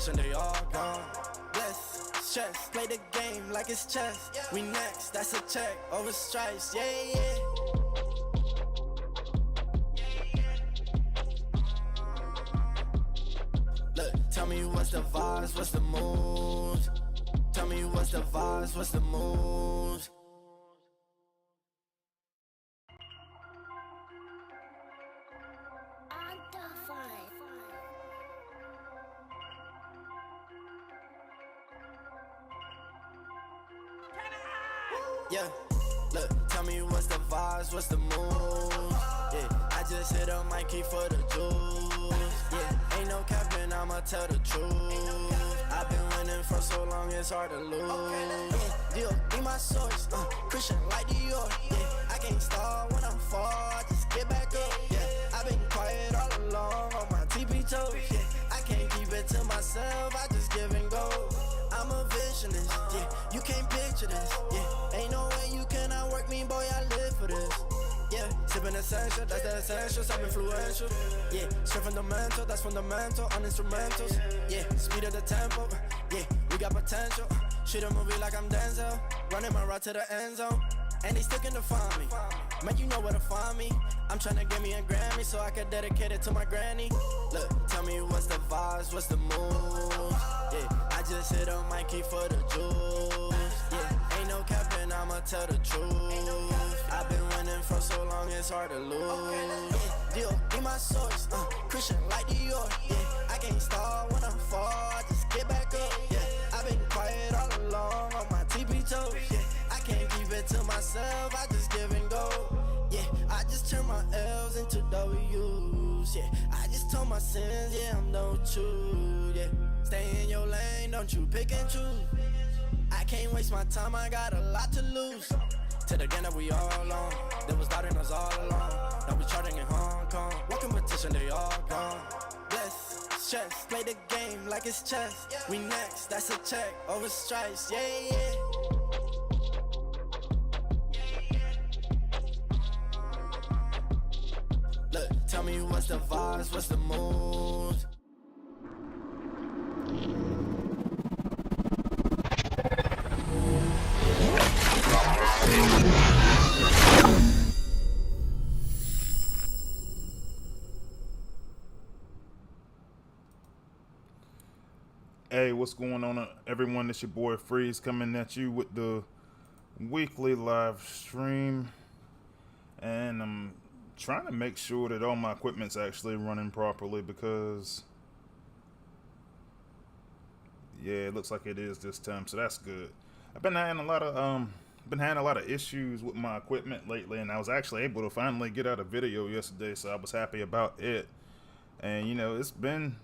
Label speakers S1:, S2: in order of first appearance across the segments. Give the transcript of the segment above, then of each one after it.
S1: competition, they all gone. Bless, stress, play the game like it's chess. We next, that's a check, over stripes, yeah. Look, tell me what's the vibes, what's the moves? Tell me what's the vibes, what's the moves? Yeah, look, tell me what's the vibes, what's the moves? Yeah, I just hit a Mikey for the juice. Yeah, ain't no capping, I'ma tell the truth. I've been winning for so long, it's hard to lose. Yeah, deal, be my source, Christian like Dior. Yeah, I can't start when I'm far, I just get back up. Yeah, I've been quiet all along on my TP toes. Yeah, I can't keep it to myself, I just give and go. I'm a visionist, yeah, you can't picture this, yeah. Ain't no way you cannot work me, boy, I live for this. Yeah, sipping essential, that's the essentials, I'm influential. Yeah, straight fundamental, that's fundamental, on instrumentals. Yeah, speed of the tempo, yeah, we got potential. Shoot a movie like I'm Denzel, running my route to the end zone. And they sticking to find me, man, you know where to find me. I'm tryna get me a Grammy so I can dedicate it to my granny. Look, tell me what's the vibes, what's the moves? Yeah, I just hit a Mikey for the juice. Yeah, ain't no capping, I'ma tell the truth. I've been winning for so long, it's hard to lose. Yeah, deal, be my source, Christian like Dior. Yeah, I can't start when I'm far, I just get back up. Yeah, I've been quiet all along on my TP toes. Yeah, I can't keep it to myself, I just give and go. Yeah, I just turn my L's into W's. Yeah, I just told my sins, yeah, I'm done with you. Yeah, stay in your lane, don't you pick and choose. I can't waste my time, I got a lot to lose. To the game that we all on, that was doubting us all along. Now we charting in Hong Kong, what competition, they all gone. Bless, stress, play the game like it's chess. We next, that's a check, over stripes, yeah. Look, tell me what's the vibes, what's the moves?
S2: Hey, what's going on, everyone? It's your boy Freeze coming at you with the weekly live stream, and I'm trying to make sure that all my equipment's actually running properly because, yeah, it looks like it is this time, so that's good. I've been having a lot of issues with my equipment lately, and I was actually able to finally get out a video yesterday, so I was happy about it. And you know, it's been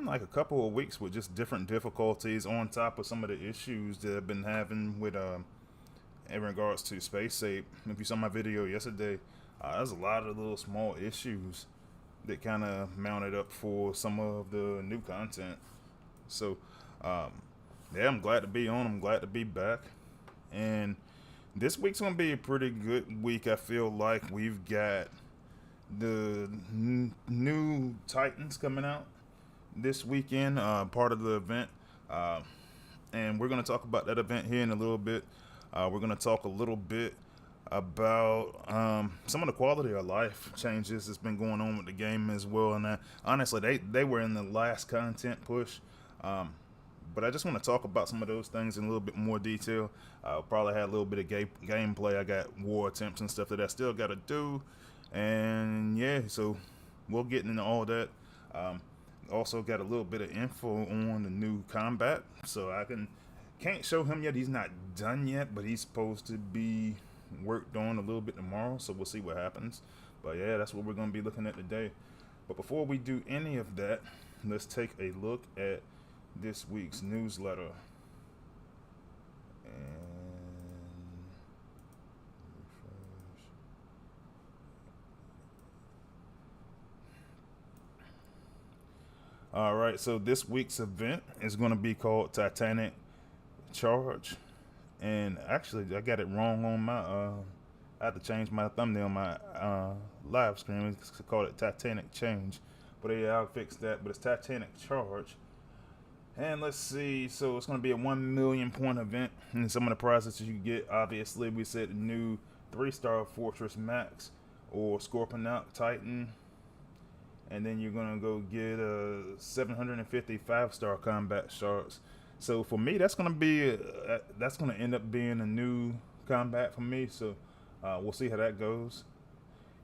S2: like a couple of weeks with just different difficulties on top of some of the issues that I've been having with in regards to Space Ape. If you saw my video yesterday, there's a lot of little small issues that kind of mounted up for some of the new content. So yeah, I'm glad to be on. I'm glad to be back. And this week's gonna be a pretty good week. I feel like we've got the new Titans coming out this weekend, part of the event, and we're going to talk about that event here in a little bit. We're going to talk a little bit about some of the quality of life changes that's been going on with the game as well. And honestly, they were in the last content push, but I just want to talk about some of those things in a little bit more detail. I'll probably have a little bit of gameplay. I got war attempts and stuff that I still got to do, and yeah, so we'll get into all that. Also got a little bit of info on the new combat, so I can't show him yet. He's not done yet, but he's supposed to be worked on a little bit tomorrow, so we'll see what happens. But yeah, that's what we're going to be looking at today. But before we do any of that, let's take a look at this week's newsletter. All right, so this week's event is going to be called Titanic Charge, and actually I got it wrong on my I had to change my thumbnail on my live stream. It's called it Titanic Change, but yeah, I'll fix that. But it's Titanic Charge, And let's see, so it's going to be a 1 million point event, and some of the prizes that you get, obviously, we said the new 3-star Fortress Max or Scorponok Titan, and then you're going to go get a 750 5-star combat shards. So for me, that's going to end up being a new combat for me, so we'll see how that goes.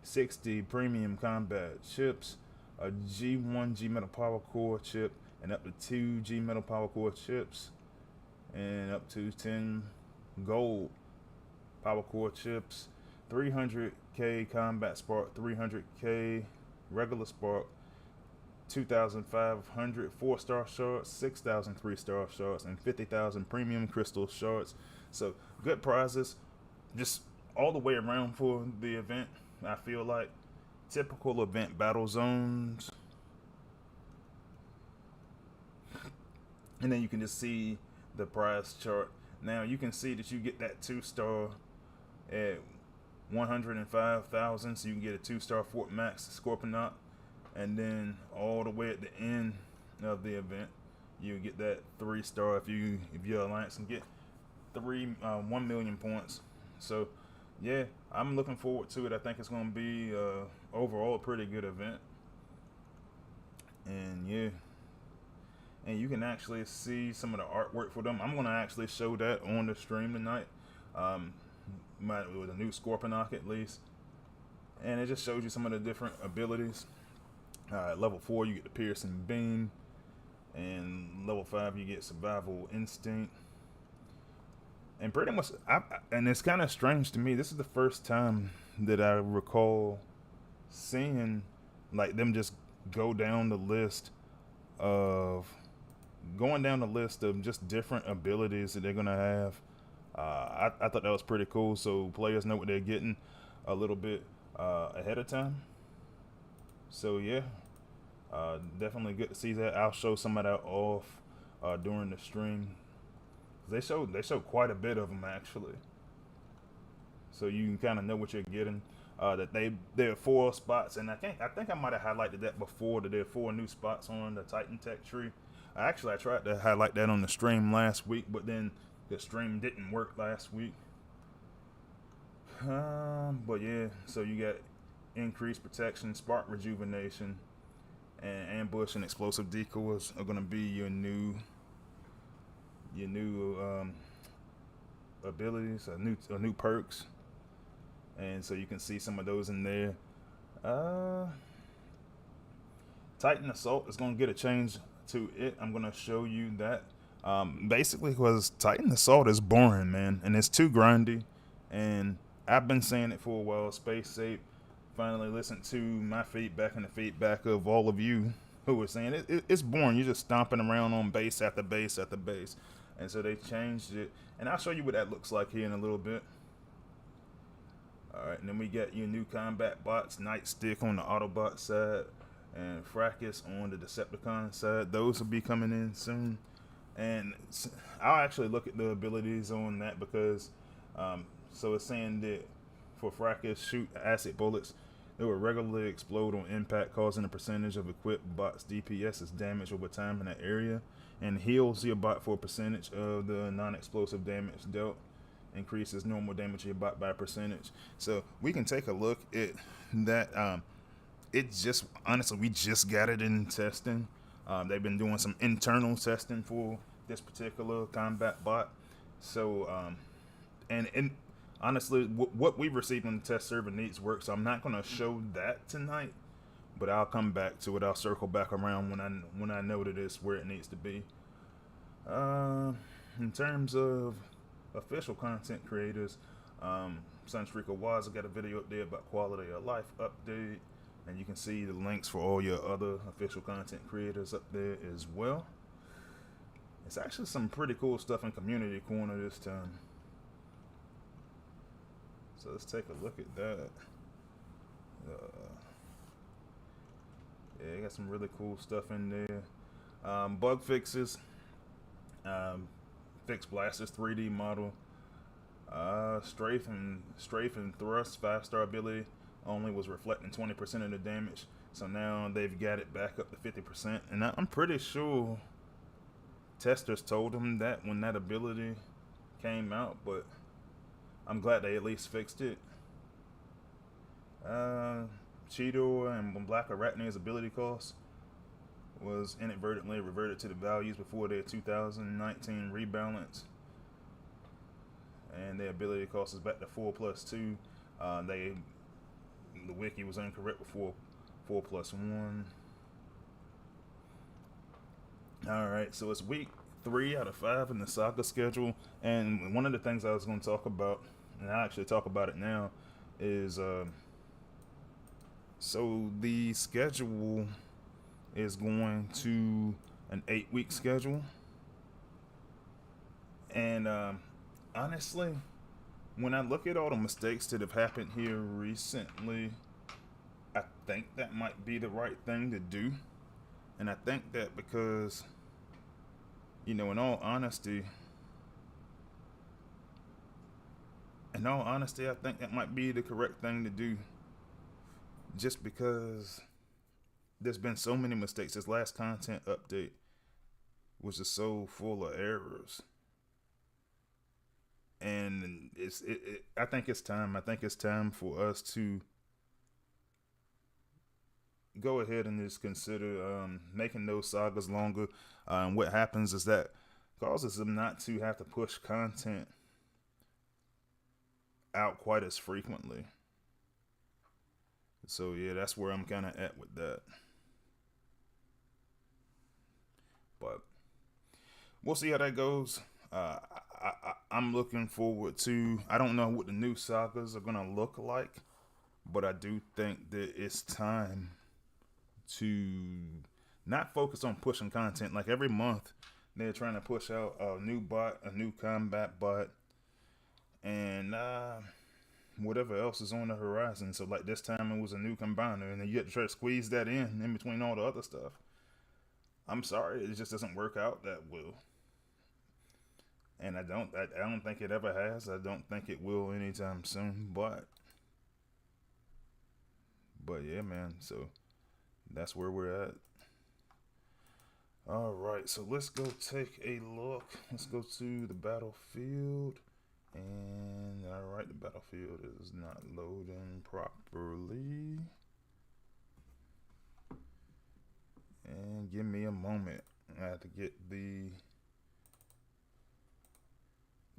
S2: 60 premium combat chips, a G1 G Metal Power Core chip, and up to 2 G Metal Power Core chips, and up to 10 gold Power Core chips, 300k Combat Spark, 300k regular Spark, 2,500 4-star shards, 6,000 3-star shards, and 50,000 premium crystal shards. So good prizes, just all the way around for the event. I feel like typical event battle zones. And then you can just see the prize chart. Now you can see that you get that 2-star at 105,000, so you can get a 2-star Fort Max Scorponok, and then all the way at the end of the event, you get that 3-star if your alliance can get 1 million points. So yeah, I'm looking forward to it. I think it's going to be overall a pretty good event. And yeah, and you can actually see some of the artwork for them. I'm going to actually show that on the stream tonight, with a new Scorponok at least. And it just shows you some of the different abilities. Level 4 you get the piercing beam, and level 5 you get survival instinct. And pretty much, and it's kind of strange to me, this is the first time that I recall seeing like them just going down the list of just different abilities that they're gonna have. I thought that was pretty cool, so players know what they're getting a little bit ahead of time. So yeah, definitely good to see that. I'll show some of that off during the stream. They showed quite a bit of them actually, so you can kind of know what you're getting. That there are 4 spots, and I think I might have highlighted that before, that there are 4 new spots on the Titan Tech tree. I tried to highlight that on the stream last week, but then the stream didn't work last week. But yeah, so you got increased protection, spark rejuvenation, and ambush and explosive decoys are gonna be your new abilities, new perks. And so you can see some of those in there. Titan Assault is going to get a change to it. I'm going to show you that. Basically, because Titan Assault is boring, man, and it's too grindy. And I've been saying it for a while. Space Ape finally listened to my feedback and the feedback of all of you who were saying it's boring. You're just stomping around on base after base after base. And so they changed it. And I'll show you what that looks like here in a little bit. Alright, and then we got your new combat bots, Nightstick on the Autobot side, and Fracus on the Decepticon side. Those will be coming in soon. And I'll actually look at the abilities on that, because so it's saying that for Fracus, shoot acid bullets. They will regularly explode on impact, causing a percentage of equipped bots' DPS's damage over time in that area, and heals your bot for a percentage of the non-explosive damage dealt. Increases normal damage to your bot by a percentage. So we can take a look at that. It just, honestly, we just got it in testing. They've been doing some internal testing for this particular combat bot. So and honestly, what we received on the test server needs work, so I'm not going to show that tonight, but I'll come back to it. I'll circle back around when I know that it's where it needs to be. In terms of official content creators, Sunstreaker Waza got a video up there about quality of life update, and you can see the links for all your other official content creators up there as well. It's actually some pretty cool stuff in Community Corner this time. So let's take a look at that. Yeah, got some really cool stuff in there. Bug fixes. Fix Blaster's 3D model. Strafe and Thrust 5-star ability only was reflecting 20% of the damage. So now they've got it back up to 50%. And I'm pretty sure testers told him that when that ability came out, but I'm glad they at least fixed it. Cheetor and Black Arachne's ability cost was inadvertently reverted to the values before their 2019 rebalance, and their ability cost is back to 4+2. The wiki was incorrect before 4+1. All right, so it's week 3 out of 5 in the Saga schedule, and one of the things I was going to talk about, and I actually talk about it now, is so the schedule is going to an 8-week schedule, and honestly, when I look at all the mistakes that have happened here recently, I think that might be the right thing to do. And I think that because, in all honesty, I think that might be the correct thing to do. Just because there's been so many mistakes. This last content update was just so full of errors. And I think it's time. I think it's time for us to go ahead and just consider making those sagas longer. What happens is that causes them not to have to push content out quite as frequently. So yeah, that's where I'm kind of at with that. But we'll see how that goes. I'm looking forward to. I don't know what the new sagas are gonna look like, but I do think that it's time to not focus on pushing content. Like every month, they're trying to push out a new bot, a new combat bot, and whatever else is on the horizon. So like this time it was a new combiner, and then you have to try to squeeze that in between all the other stuff. I'm sorry, it just doesn't work out that well. And I don't think it ever has. I don't think it will anytime soon. But yeah, man. So that's where we're at. All right, so let's go take a look. Let's go to the battlefield. And all right, the battlefield is not loading properly. And give me a moment. I have to get the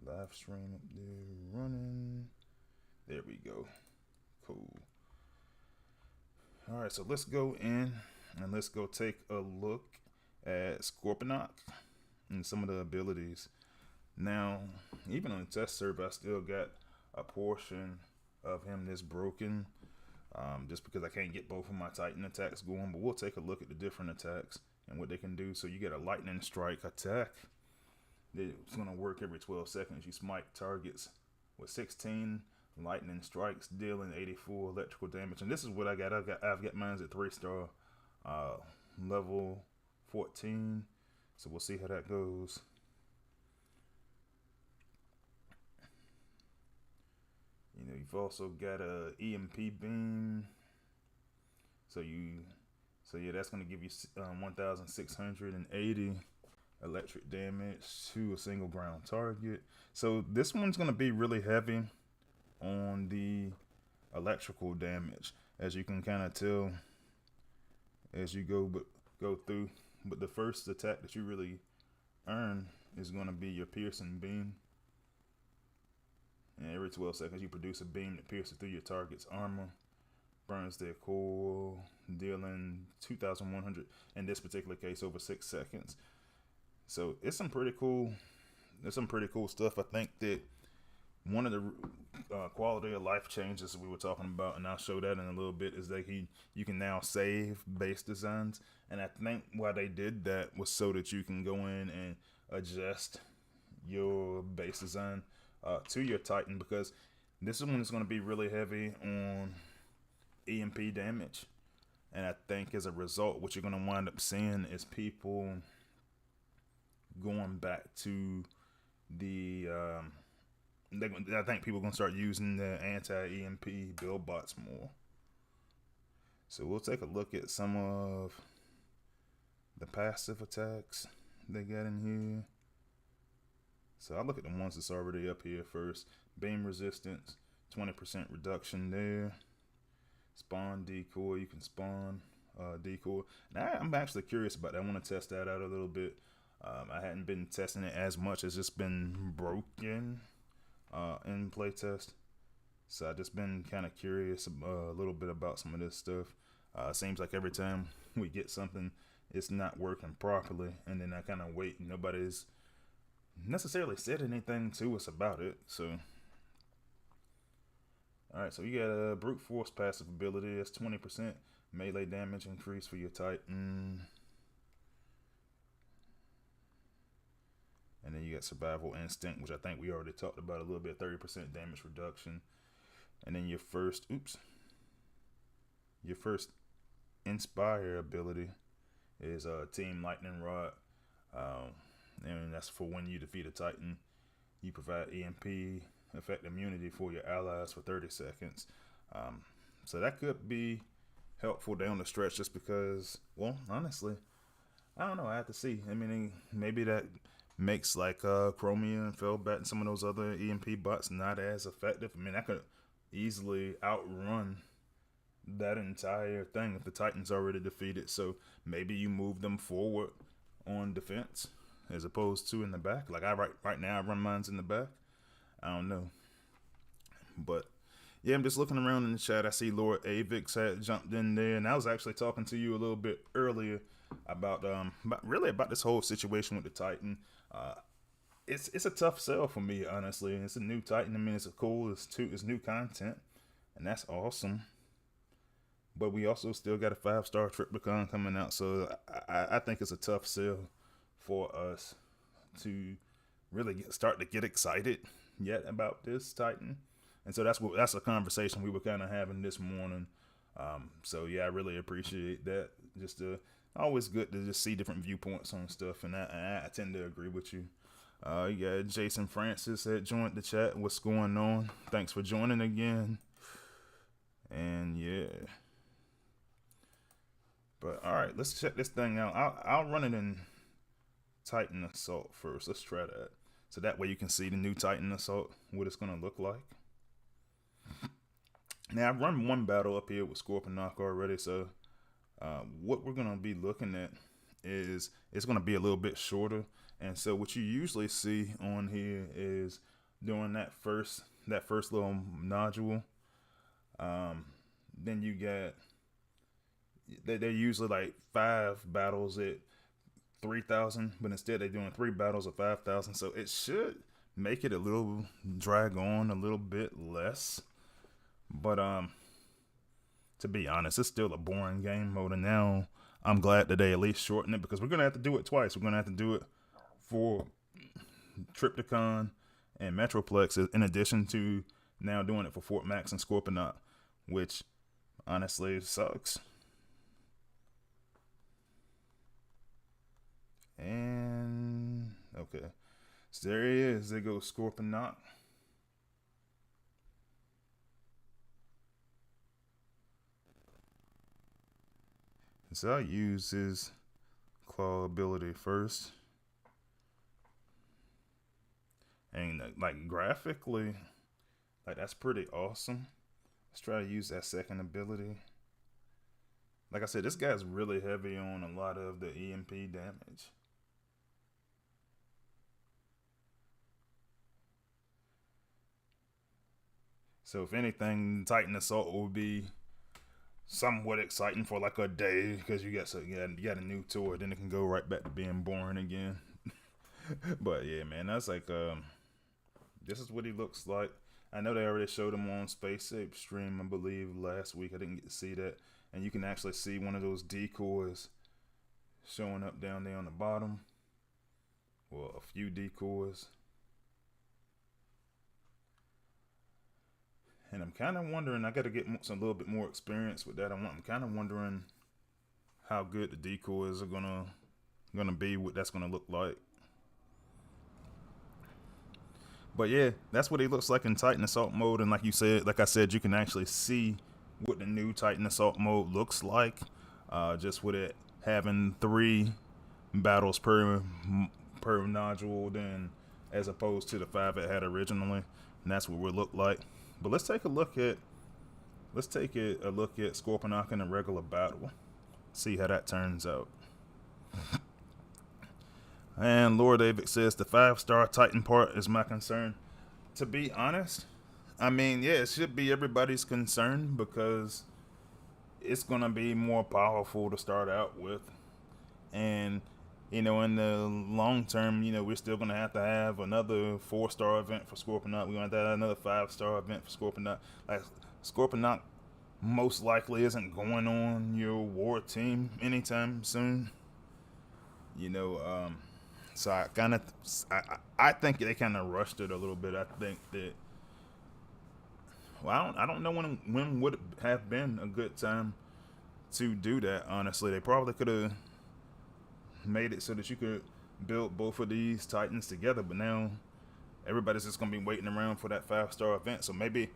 S2: live stream up there running. There we go. Cool. All right, so let's go in and let's go take a look at Scorponok and some of the abilities. Now, even on the test server, I still got a portion of him that's broken, just because I can't get both of my Titan attacks going. But we'll take a look at the different attacks and what they can do. So you get a lightning strike attack. It's going to work every 12 seconds. You smite targets with 16 lightning strikes, dealing 84 electrical damage. And this is what I got. I've got mine at 3-star, level 14. So we'll see how that goes. You've also got a EMP beam. So yeah, that's going to give you 1,680 electric damage to a single ground target. So this one's going to be really heavy on the electrical damage, as you can kind of tell as you go through. But the first attack that you really earn is going to be your piercing beam. And every 12 seconds you produce a beam that pierces through your target's armor, burns their core, dealing 2,100 in this particular case over 6 seconds. So it's some pretty cool. There's some pretty cool stuff. I think that one of the quality of life changes we were talking about, and I'll show that in a little bit, is that you can now save base designs. And I think why they did that was so that you can go in and adjust your base design to your Titan, because this one is going to be really heavy on EMP damage. And I think as a result, what you're going to wind up seeing is people going back to the I think people are going to start using the anti-EMP build bots more. So we'll take a look at some of the passive attacks they got in here. So I'll look at the ones that's already up here first. Beam resistance, 20% reduction there. Spawn decoy, you can spawn decoy. Now I'm actually curious about that. I want to test that out a little bit. I hadn't been testing it as much as it's been broken in playtest. So I just been kind of curious a little bit about some of this stuff. Seems like every time we get something, it's not working properly, and then I kind of wait. Nobody's necessarily said anything to us about it. So, all right. So you got a brute force passive ability. That's 20% melee damage increase for your Titan. And then you got survival instinct, which I think we already talked about a little bit. 30% damage reduction. And then your first inspire ability is Team Lightning Rod, and that's for when you defeat a Titan. You provide EMP effect immunity for your allies for 30 seconds. So that could be helpful down the stretch, just because, well, honestly, I don't know. I have to see. I mean, maybe that makes like Chromia and Felbat and some of those other EMP bots not as effective. I mean, I could easily outrun that entire thing if the Titan's already defeated. So maybe you move them forward on defense as opposed to in the back. Like right now I run mines in the back. I don't know. But yeah, I'm just looking around in the chat. I see Lord Avix had jumped in there, and I was actually talking to you a little bit earlier about this whole situation with the Titan. It's a tough sell for me, honestly. It's a new Titan. I mean, it's new content, and that's awesome. But we also still got a 5-star Triplicon coming out, so I think it's a tough sell for us to really start to get excited yet about this Titan. And so that's a conversation we were kind of having this morning. So yeah, I really appreciate that. Just always good to just see different viewpoints on stuff, and I tend to agree with you. You got Jason Francis that joined the chat. What's going on? Thanks for joining again. And yeah. But all right, let's check this thing out. I'll run it in Titan Assault first. Let's try that. So that way you can see the new Titan Assault, what it's going to look like. Now, I've run one battle up here with Scorponok already, so what we're going to be looking at is it's going to be a little bit shorter. And so what you usually see on here is during that first little nodule, then you get, they're usually like 5 battles at 3,000, but instead they're doing 3 battles at 5,000. So it should make it a little drag on a little bit less. But to be honest, it's still a boring game mode, and now I'm glad that they at least shorten it, because we're gonna have to do it twice. We're gonna have to do it for Tripticon and Metroplex, in addition to now doing it for Fort Max and Scorponok, which honestly sucks. And okay, so there he is. There goes Scorponok. So I use his claw ability first, and like graphically, like that's pretty awesome. Let's try to use that second ability. Like I said, this guy's really heavy on a lot of the EMP damage. So if anything, Titan Assault will be somewhat exciting for like a day, because you got a new tour, then it can go right back to being boring again. But yeah, man, that's like this is what he looks like. I know they already showed him on Space Ape stream, I believe, last week. I didn't get to see that, and you can actually see one of those decoys showing up down there on the bottom. Well, a few decoys. And I'm kind of wondering, I got to get a little bit more experience with that. I'm kind of wondering how good the decoys are gonna be, what that's gonna look like. But yeah, that's what he looks like in Titan Assault mode. And like I said, you can actually see what the new Titan Assault mode looks like, just with it having 3 battles per nodule than as opposed to the 5 it had originally, and that's what it would look like. But let's take a look at Scorponok in a regular battle. See how that turns out. And Lord David says the 5-star Titan part is my concern. To be honest, I mean, yeah, it should be everybody's concern because it's gonna be more powerful to start out with, and in the long term, we're still gonna have another 4-star event for Scorponok. We're gonna have another 5-star event for Scorponok. Like Scorponok most likely isn't going on your war team anytime soon. So I think they kind of rushed it a little bit. I think that, well, I don't know when would have been a good time to do that. Honestly, they probably could have made it so that you could build both of these Titans together, but now everybody's just gonna be waiting around for that 5-star event. So maybe,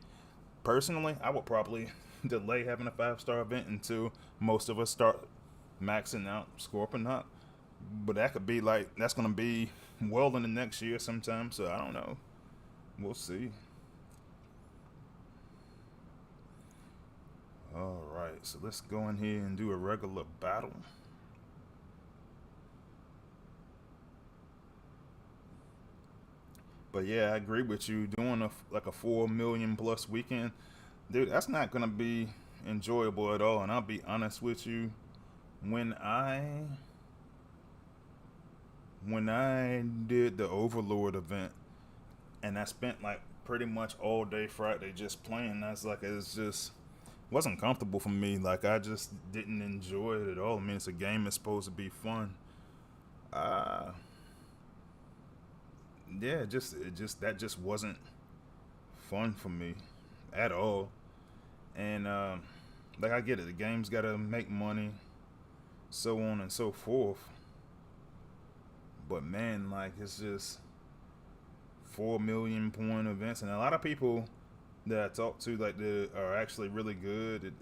S2: personally, I would probably delay having a 5-star event until most of us start maxing out Scorponok. But that could be that's gonna be well in the next year sometime. So I don't know. We'll see. All right, so let's go in here and do a regular battle. But yeah, I agree with you. Doing a 4 million plus weekend, dude, that's not gonna be enjoyable at all. And I'll be honest with you, when I did the Overlord event, and I spent pretty much all day Friday just playing, that's it's just wasn't comfortable for me. I just didn't enjoy it at all. I mean, it's a game that's supposed to be fun. Yeah, that just wasn't fun for me at all. And I get it, the game's gotta make money, so on and so forth. But man, it's just 4 million point events, and a lot of people that I talk to are actually really good at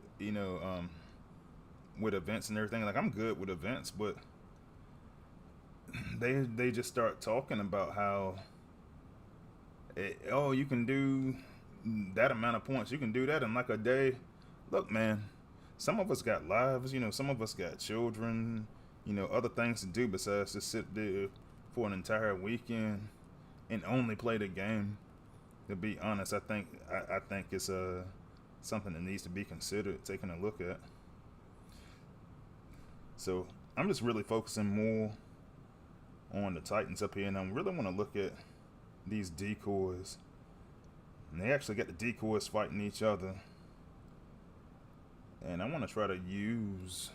S2: with events and everything. I'm good with events, but they just start talking about how you can do that amount of points, you can do that in a day. Look, man, some of us got lives, some of us got children, other things to do besides just sit there for an entire weekend and only play the game. To be honest, I think it's something that needs to be considered, taking a look at. So I'm just really focusing more on the Titans up here, and I really want to look at these decoys. And they actually got the decoys fighting each other, and I want to try to use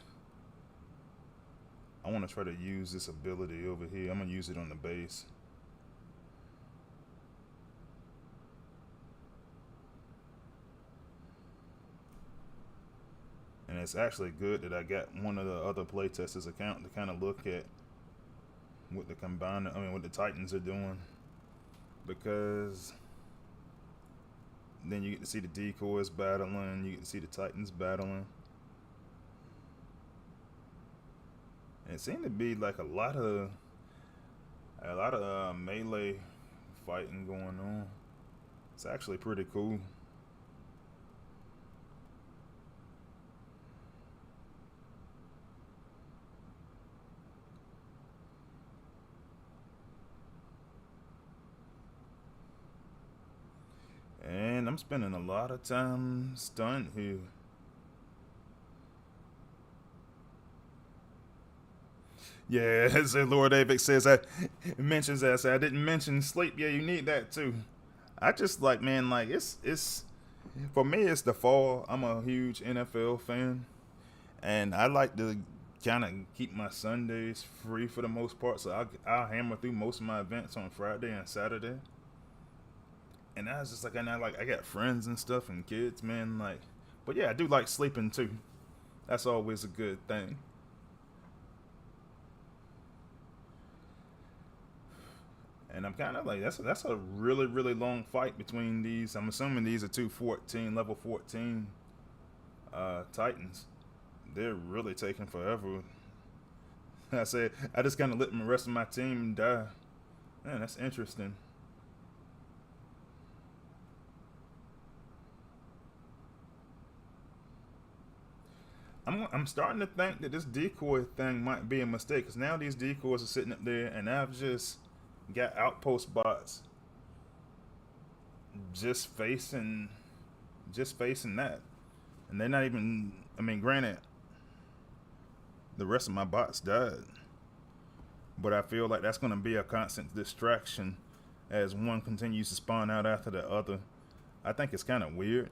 S2: this ability over here. I'm gonna use it on the base. And it's actually good that I got one of the other playtesters' account to kind of look at what what the Titans are doing, because then you get to see the decoys battling, you get to see the Titans battling. And it seemed to be a lot of melee fighting going on. It's actually pretty cool. And I'm spending a lot of time stunned here. Yeah, as Lord David says, I didn't mention sleep. Yeah, you need that too. I just man, it's for me, it's the fall. I'm a huge NFL fan, and I like to kind of keep my Sundays free for the most part. So I'll hammer through most of my events on Friday and Saturday. And I was just I got friends and stuff and kids, man. But yeah, I do like sleeping too. That's always a good thing. And I'm kind of that's a really, really long fight between these. I'm assuming these are two level 14 Titans. They're really taking forever. I said I just kind of let the rest of my team die. Man, that's interesting. I'm starting to think that this decoy thing might be a mistake because now these decoys are sitting up there, and I've just got outpost bots just facing that, and they're not even. I mean, granted, the rest of my bots died, but I feel like that's going to be a constant distraction as one continues to spawn out after the other. I think it's kind of weird.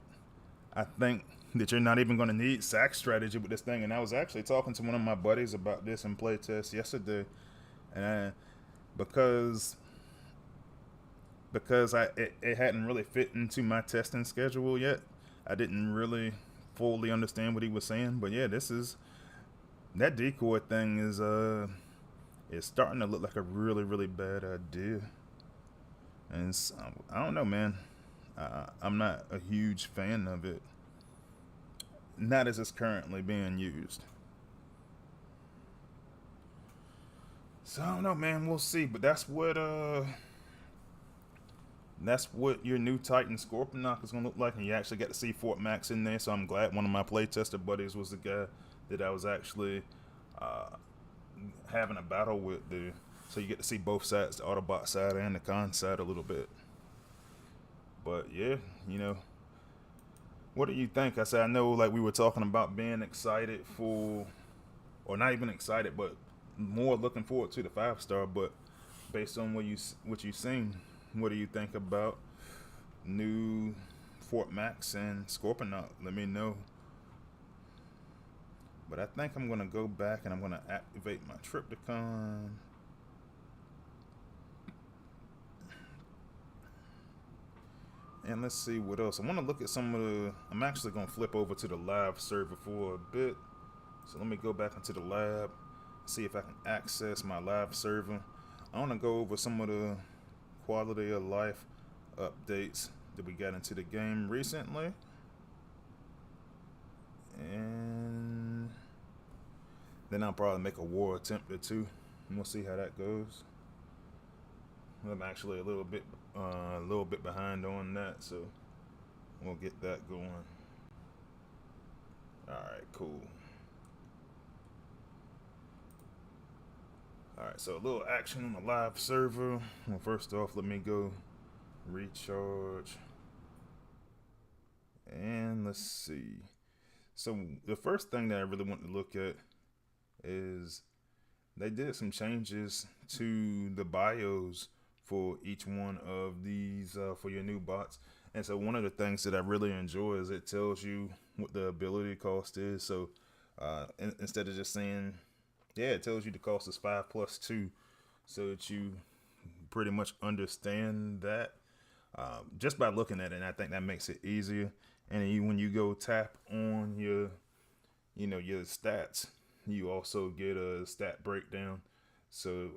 S2: I think that you're not even going to need sack strategy with this thing. And I was actually talking to one of my buddies about this in playtest yesterday, and because it hadn't really fit into my testing schedule yet, I didn't really fully understand what he was saying. But yeah, that decoy thing is starting to look like a really bad idea. And I don't know, man. I'm not a huge fan of it. Not as it's currently being used. So I don't know, man. We'll see. But that's what your new Titan Scorponok is gonna look like, and you actually get to see Fort Max in there. So I'm glad one of my playtester buddies was the guy that I was actually having a battle with there. So you get to see both sides, the Autobot side and the con side, a little bit. But yeah, what do you think? I know like we were talking about being excited for, or not even excited, but more looking forward to the 5-star. But based on what you've seen, what do you think about new Fort Max and Scorponok? Let me know. But I think I'm gonna go back and I'm gonna activate my Triptychon. And let's see what else. I want to look at some of the. I'm actually going to flip over to the live server for a bit. So let me go back into the lab, see if I can access my live server. I want to go over some of the quality of life updates that we got into the game recently. And then I'll probably make a war attempt or two. And we'll see how that goes. I'm actually a little bit behind on that, so we'll get that going. Alright, cool. Alright, so a little action on the live server. Well, first off, let me go recharge. And let's see. So the first thing that I really want to look at is they did some changes to the bios for each one of these for your new bots. And so one of the things that I really enjoy is it tells you what the ability cost is. So instead of just saying, yeah, it tells you the cost is 5 plus 2, so that you pretty much understand that just by looking at it. And I think that makes it easier. And when you go tap on your stats, you also get a stat breakdown. So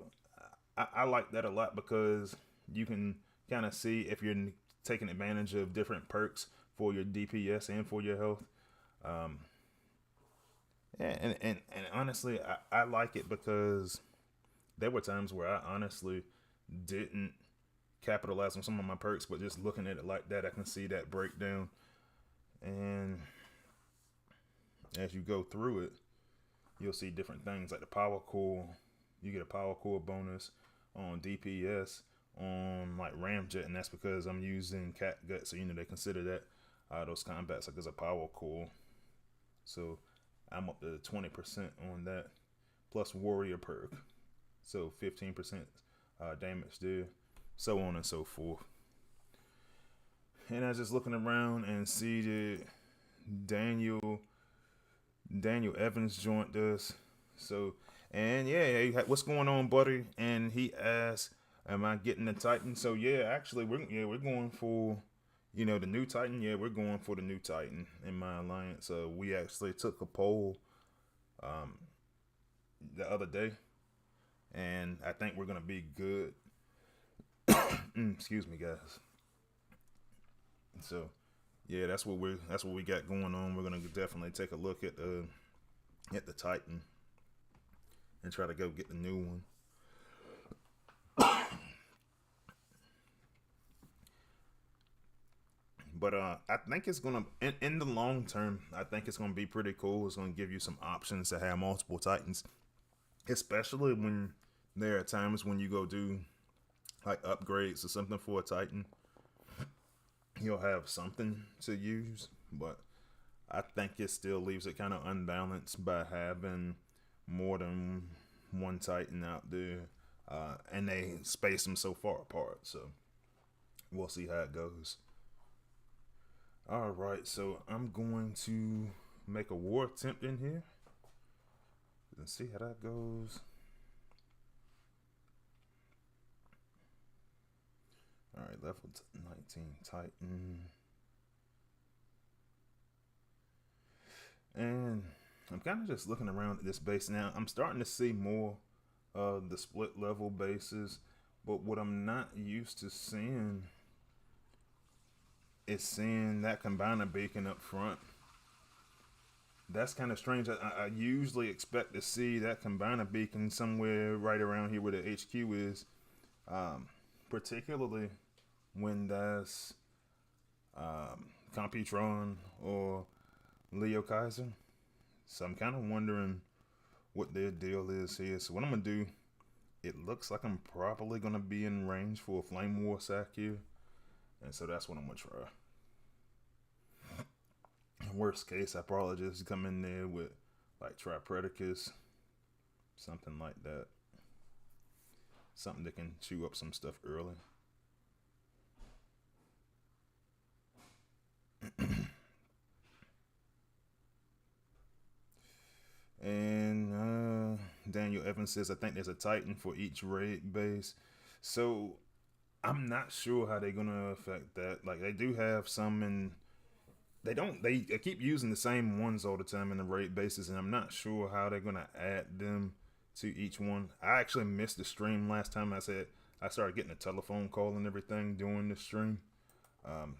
S2: I like that a lot because you can kind of see if you're taking advantage of different perks for your DPS and for your health. And honestly, I like it because there were times where I honestly didn't capitalize on some of my perks, but just looking at it like that, I can see that breakdown. And as you go through it, you'll see different things like the power core. You get a power core bonus on DPS on like Ramjet, and that's because I'm using cat gut, so they consider that those combats like as a power core. So I'm up to 20% on that, plus warrior perk, so 15% damage there, so on and so forth. And I was just looking around and see that Daniel Evans joined us. So, and yeah, hey, what's going on, buddy? And he asked, am I getting the Titan? So yeah, actually we're going for, the new Titan. Yeah, we're going for the new Titan in my alliance. We actually took a poll the other day, and I think we're gonna be good. Excuse me, guys. So yeah, that's what we got going on. We're gonna definitely take a look at the Titan and try to go get the new one. But I think it's gonna in the long term. I think it's gonna be pretty cool. It's gonna give you some options to have multiple Titans, especially when there are times when you go do like upgrades or something for a Titan. You'll have something to use, but I think it still leaves it kind of unbalanced by having more than one Titan out there, and they space them so far apart. So we'll see how it goes. All right, so I'm going to make a war attempt in here and see how that goes. All right, level 19 Titan. And I'm kind of just looking around at this base now. I'm starting to see more of the split level bases, but what I'm not used to seeing is seeing that combiner beacon up front. That's kind of strange. I usually expect to see that combiner beacon somewhere right around here where the HQ is, particularly when that's Computron or Leo Kaiser. So I'm kind of wondering what their deal is here. So what I'm going to do, it looks like I'm probably going to be in range for a Flame War sack here. And so that's what I'm going to try. Worst case, I probably just come in there with like Tripredicus, something like that. Something that can chew up some stuff early. And Daniel Evans says, I think there's a Titan for each raid base. So I'm not sure how they're gonna affect that. Like they do have some in. They keep using the same ones all the time in the raid bases, and I'm not sure how they're gonna add them to each one. I actually missed the stream last time. I started getting a telephone call and everything during the stream,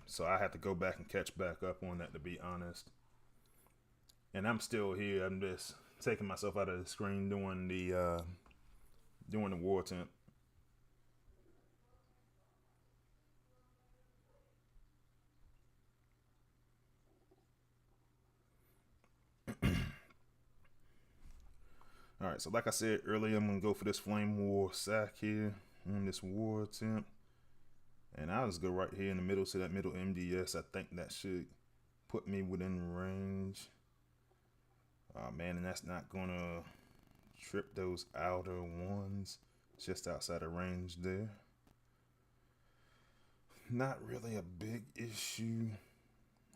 S2: so I had to go back and catch back up on that, to be honest. And I'm still here. I'm just taking myself out of the screen doing the war attempt. Alright, so like I said earlier, I'm going to go for this Flame War sack here on this war attempt. And I'll just go right here in the middle to that middle MDS. I think that should put me within range. Oh man, and that's not going to trip those outer ones just outside of range there. Not really a big issue.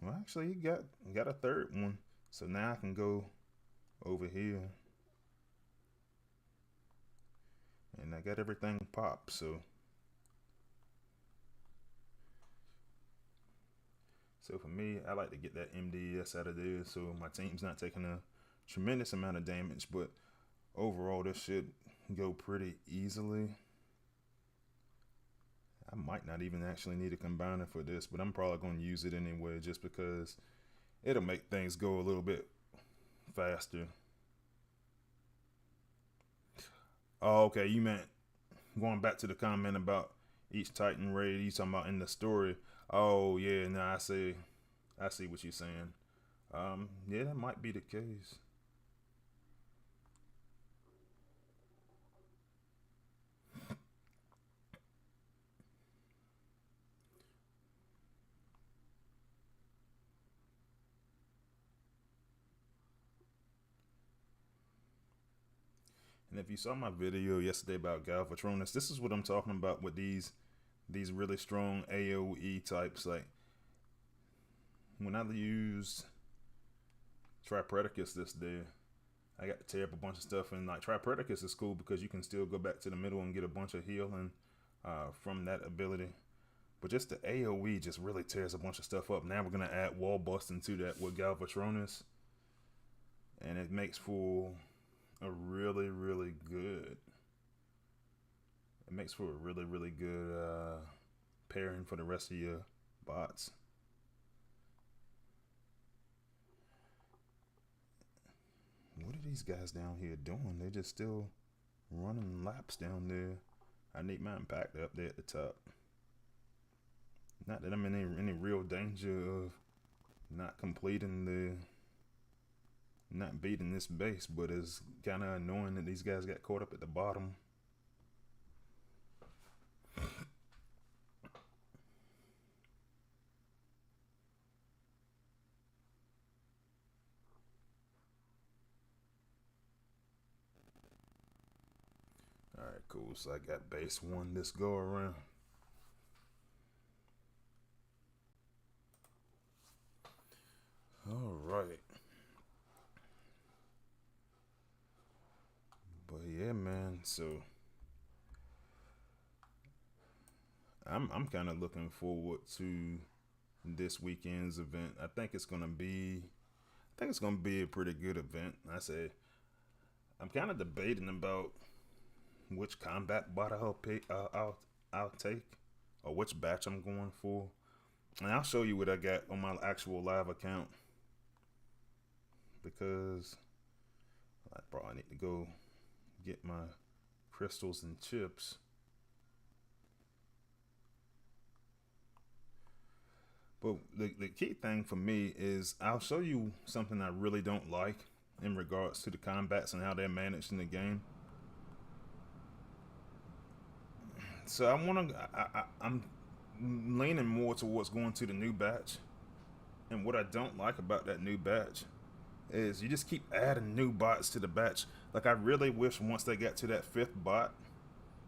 S2: Well, actually, he got a third one. So now I can go over here. And I got everything popped, so for me, I like to get that MDS out of there so my team's not taking a tremendous amount of damage, but overall this should go pretty easily. I might not even actually need a combiner for this, but I'm probably going to use it anyway just because it'll make things go a little bit faster. Oh, okay, you meant going back to the comment about each Titan raid, you talking about in the story. Oh yeah, no, I see what you're saying. Yeah, that might be the case. And if you saw my video yesterday about Galvatronus, this is what I'm talking about with these really strong AoE types. Like when I used Tripredicus this day, I got to tear up a bunch of stuff, and like Tripredicus is cool because you can still go back to the middle and get a bunch of healing from that ability. But just the AoE just really tears a bunch of stuff up. Now we're gonna add wall busting to that with Galvatronus, and it makes for a really good. It makes for a really good pairing for the rest of your bots. What are these guys down here doing? They're just still running laps down there. I need mine packed up there at the top. Not that I'm in any real danger of not beating this base, but it's kind of annoying that these guys got caught up at the bottom. Alright, cool. So I got base 1 this go around. Alright. But yeah, man, so I'm kind of looking forward to this weekend's event. I think it's gonna be a pretty good event. I'm kind of debating about which combat bot I'll take, or which batch I'm going for, and I'll show you what I got on my actual live account, because I probably need to go get my crystals and chips. But the key thing for me is I'll show you something I really don't like in regards to the combats and how they're managed in the game. So I'm leaning more towards going to the new batch. And what I don't like about that new batch is you just keep adding new bots to the batch. Like, I really wish once they got to that 5th bot,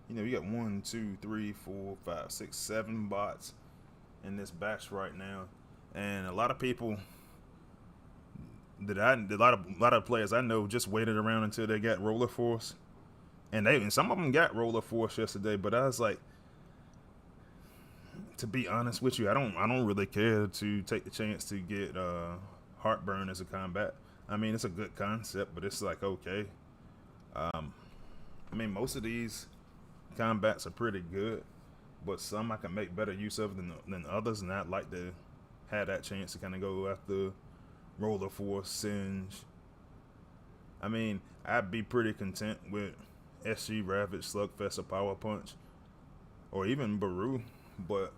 S2: you know, you got 1, 2, 3, 4, 5, 6, 7 bots in this batch right now. And a lot of people a lot of players I know just waited around until they got Roller Force. And some of them got Roller Force yesterday, but I was like, to be honest with you, I don't really care to take the chance to get Heartburn as a combat. I mean, it's a good concept, but it's like, okay. I mean, most of these combats are pretty good, but some I can make better use of than others, and I'd like to have that chance to kind of go after Roller Force, Singe. I mean, I'd be pretty content with SG, Ravage, Slugfest, or Power Punch, or even Baru, but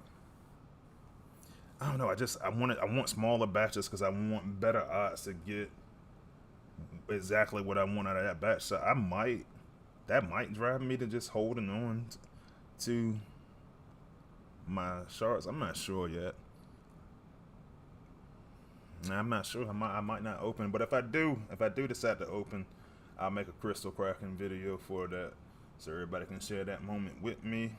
S2: I don't know. I want smaller batches because I want better odds to get exactly what I want out of that batch. So that might drive me to just holding on to my shards. I'm not sure yet. I'm not sure. I might not open, but if I do decide to open, I'll make a crystal cracking video for that, so everybody can share that moment with me.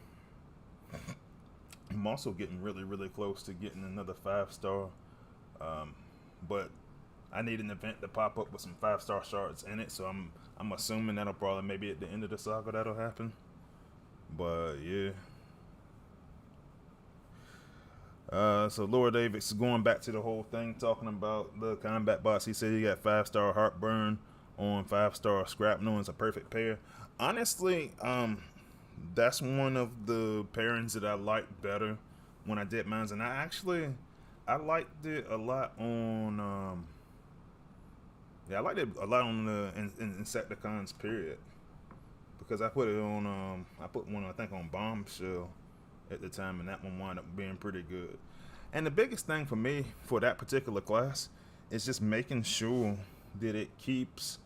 S2: I'm also getting really, really close to getting another 5-star, but I need an event to pop up with some 5-star shards in it. So I'm assuming that'll probably maybe at the end of the saga that'll happen. But yeah. So Lord David's going back to the whole thing, talking about the combat boss. He said he got 5-star Heartburn on 5-star Scrapnel as a perfect pair. Honestly, that's one of the pairings that I liked better when I did mine, and I liked it a lot on I liked it a lot on the Insecticons period, because I put it on I put one I think on Bombshell at the time, and that one wound up being pretty good. And the biggest thing for me for that particular class is just making sure that it keeps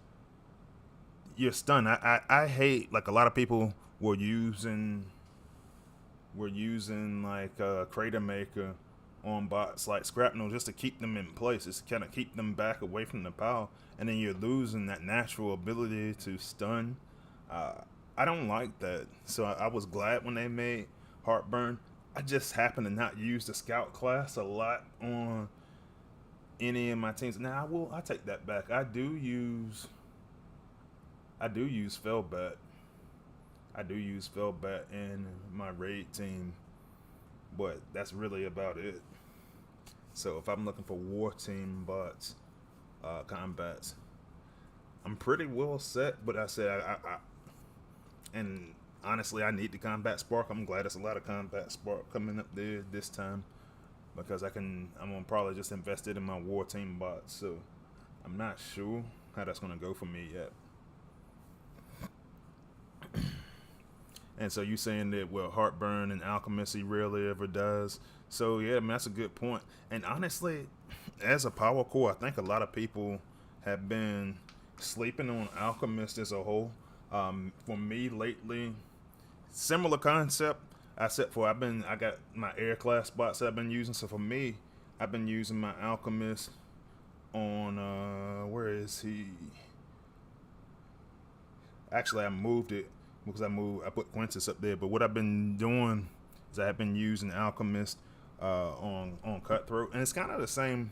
S2: your stun. I hate, like, a lot of people were using like Crater Maker on bots like Scrapnel just to keep them in place, just to kind of keep them back away from the power, and then you're losing that natural ability to stun. I don't like that, so I was glad when they made Heartburn. I just happen to not use the Scout class a lot on any of my teams. Now I take that back. I do use Felbat. I do use Felbat in my raid team, but that's really about it. So if I'm looking for war team bots, combats, I'm pretty well set. But I said and honestly, I need the Combat Spark. I'm glad there's a lot of Combat Spark coming up there this time, because I'm gonna probably just invest it in my war team bots. So I'm not sure how that's gonna go for me yet. And so you saying that, well, Heartburn and Alchemist he rarely ever does. So yeah, man, that's a good point. And honestly, as a power core, I think a lot of people have been sleeping on Alchemist as a whole. For me lately, similar concept. I got my air class bots I've been using. So for me, I've been using my Alchemist on where is he? Actually, I moved it because I put Quintus up there. But what I've been doing is I have been using Alchemist on Cutthroat, and it's kind of the same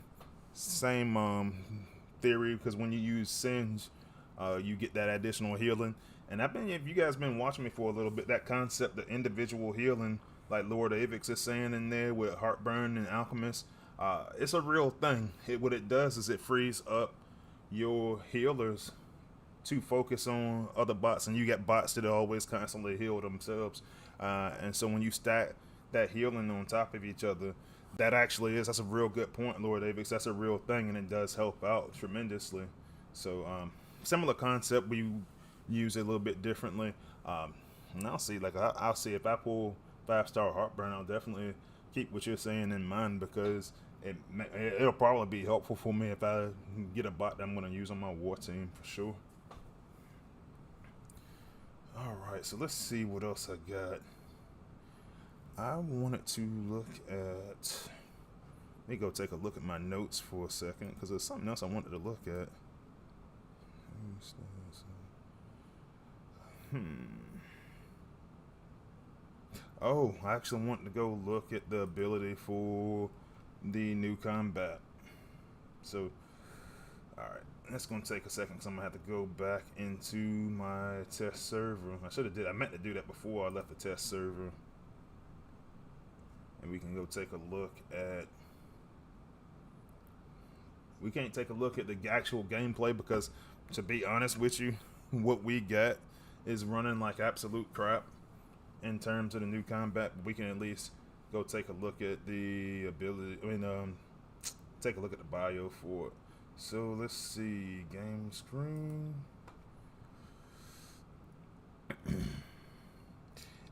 S2: theory, because when you use Singe, you get that additional healing. And if you guys been watching me for a little bit, that concept, the individual healing, like Lord Avix is saying in there with Heartburn and Alchemist, it's a real thing. What it does is it frees up your healers to focus on other bots, and you got bots that always constantly heal themselves. And so when you stack that healing on top of each other, that's a real good point, Lord Avix. That's a real thing, and it does help out tremendously. So similar concept, we use it a little bit differently. And I'll see, I'll see if I pull 5-star Heartburn, I'll definitely keep what you're saying in mind, because it'll probably be helpful for me if I get a bot that I'm going to use on my war team for sure. Alright, so let's see what else I got. I wanted to look at... Let me go take a look at my notes for a second, because there's something else I wanted to look at. Oh, I actually want to go look at the ability for the new combat. So, alright, that's going to take a second because I'm going to have to go back into my test server. I meant to do that before I left the test server. And we can go take a look at... We can't take a look at the actual gameplay because, to be honest with you, what we got is running like absolute crap in terms of the new combat. But we can at least go take a look at the ability. Take a look at the bio for it. So let's see, game screen.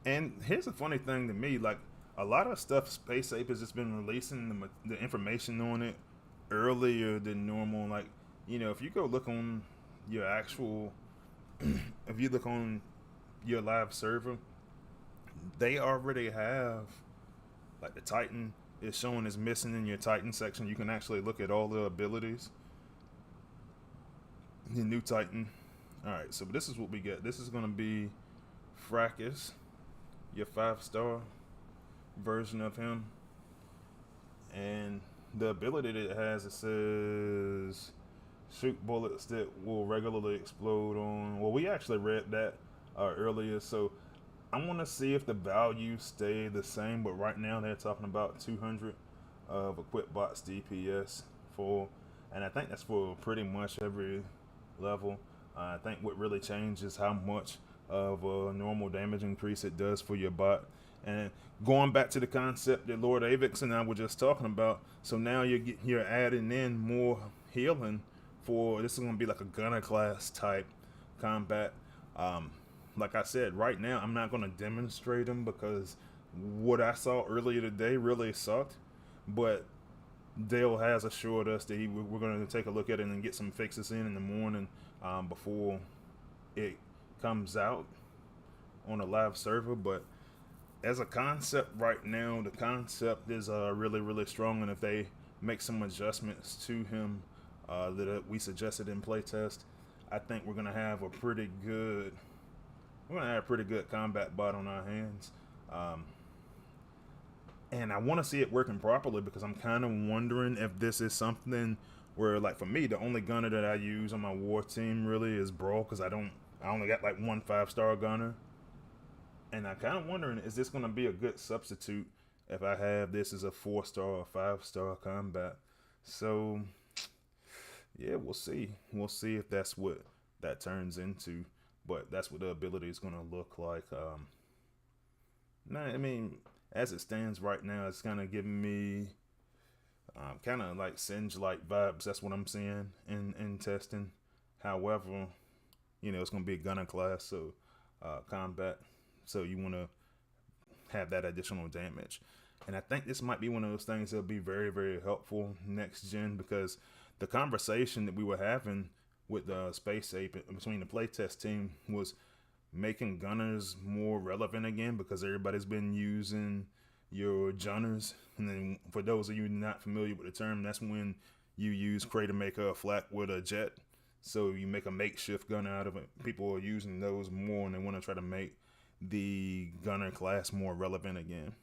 S2: And here's the funny thing to me, like a lot of stuff Space Ape has just been releasing the information on it earlier than normal. Like, you know, if you go look on your actual, if you look on your live server, they already have, like, the Titan is showing is missing in your Titan section. You can actually look at all the abilities. The new Titan. Alright, so this is what we get. This is going to be Fracus, your 5-star version of him. And the ability that it has, it says shoot bullets that will regularly explode on. Well, we actually read that earlier, so I want to see if the values stay the same. But right now they're talking about 200 of equipped bots DPS for, and I think that's for pretty much every level. I think what really changes how much of a normal damage increase it does for your bot. And going back to the concept that Lord Avix and I were just talking about, so now you're adding in more healing for, this is going to be like a gunner class type combat. Like I said, right now I'm not going to demonstrate them because what I saw earlier today really sucked, but Dale has assured us that we're going to take a look at it and get some fixes in the morning before it comes out on a live server. But as a concept right now, the concept is really, really strong, and if they make some adjustments to him that we suggested in playtest, I think we're going to have a pretty good combat bot on our hands. And I want to see it working properly because I'm kind of wondering if this is something where, like, for me, the only gunner that I use on my war team really is Brawl, because I only got like one 5-star gunner. And I'm kind of wondering, is this going to be a good substitute if I have this as a 4-star or 5-star combat? So, yeah, we'll see. We'll see if that's what that turns into. But that's what the ability is going to look like. I mean, as it stands right now, it's kind of giving me kind of like Singe-like vibes. That's what I'm seeing in testing. However, you know, it's going to be a gunner class, so combat. So you want to have that additional damage. And I think this might be one of those things that'll be very, very helpful next gen, because the conversation that we were having with the Space Ape between the playtest team was making gunners more relevant again, because everybody's been using your junners. And then for those of you not familiar with the term, that's when you use Crater Maker or Flak with a jet. So you make a makeshift gun out of it. People are using those more, and they want to try to make the gunner class more relevant again.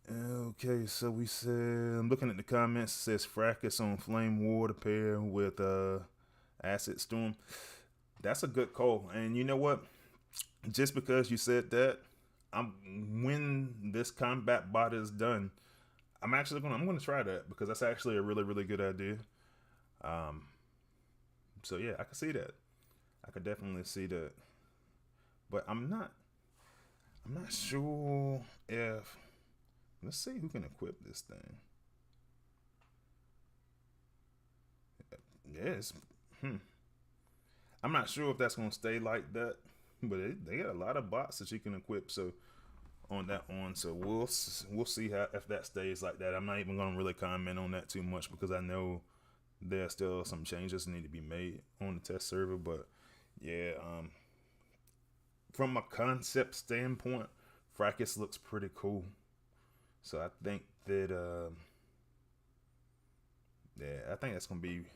S2: Okay, so we said, I'm looking at the comments, it says Fracas on Flame War to pair with Acid Storm. That's a good call. And you know what? Just because you said that, when this combat bot is done, I'm gonna try that, because that's actually a really, really good idea. So yeah, I can see that. I could definitely see that. But I'm not sure if, let's see who can equip this thing. Yes. I'm not sure if that's gonna stay like that, but they got a lot of bots that you can equip. So so we'll see how, if that stays like that. I'm not even gonna really comment on that too much, because I know there's still some changes that need to be made on the test server. But yeah, from a concept standpoint, Fracas looks pretty cool. So I think that I think that's gonna be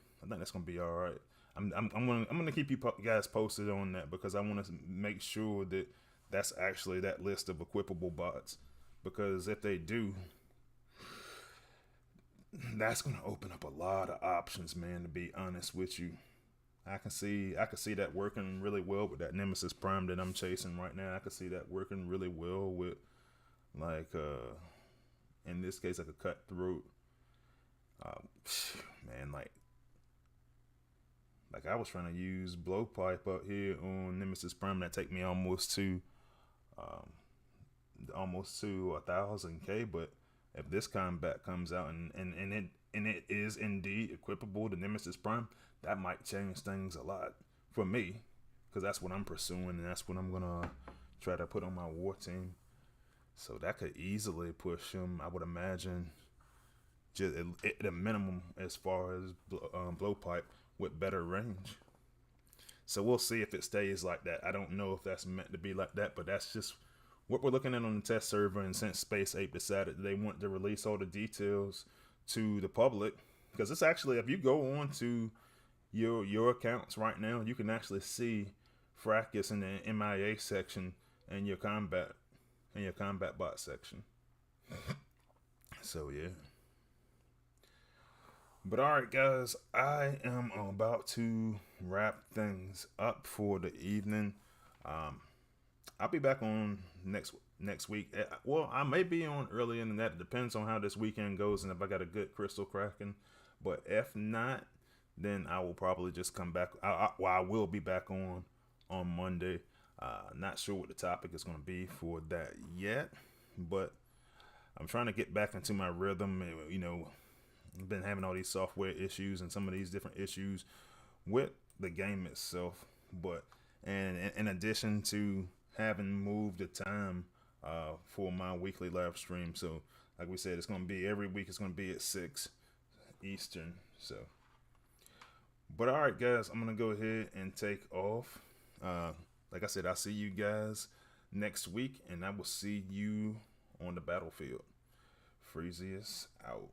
S2: all right. I'm gonna keep you guys posted on that, because I want to make sure that that's actually that list of equipable bots, because if they do, that's gonna open up a lot of options, man. To be honest with you, I can see that working really well with that Nemesis Prime that I'm chasing right now. I can see that working really well with, like, in this case, like a cutthroat. Man, like I was trying to use blowpipe up here on Nemesis Prime that take me almost to 1,000K. But if this combat comes out and it is indeed equipable to Nemesis Prime, that might change things a lot for me, because that's what I'm pursuing, and that's what I'm gonna try to put on my war team. So that could easily push him, I would imagine, just at a minimum, as far as blowpipe with better range. So we'll see if it stays like that. I don't know if that's meant to be like that, but that's just what we're looking at on the test server. And since Space Ape decided they want to release all the details to the public, because it's actually, if you go on to your accounts right now, you can actually see Fracas in the MIA section and your combat bot section. So yeah. But alright guys, I am about to wrap things up for the evening. I'll be back on next week. Well, I may be on earlier than that. It depends on how this weekend goes and if I got a good crystal cracking. But if not, then I will probably just come back. I will be back on Monday. Not sure what the topic is going to be for that yet, but I'm trying to get back into my rhythm. You know, I've been having all these software issues and some of these different issues with the game itself. But and in addition to having moved the time for my weekly live stream, so like we said, it's going to be every week. It's going to be at 6 Eastern. So, but all right, guys, I'm gonna go ahead and take off. Like I said, I'll see you guys next week, and I will see you on the battlefield. Freezius out.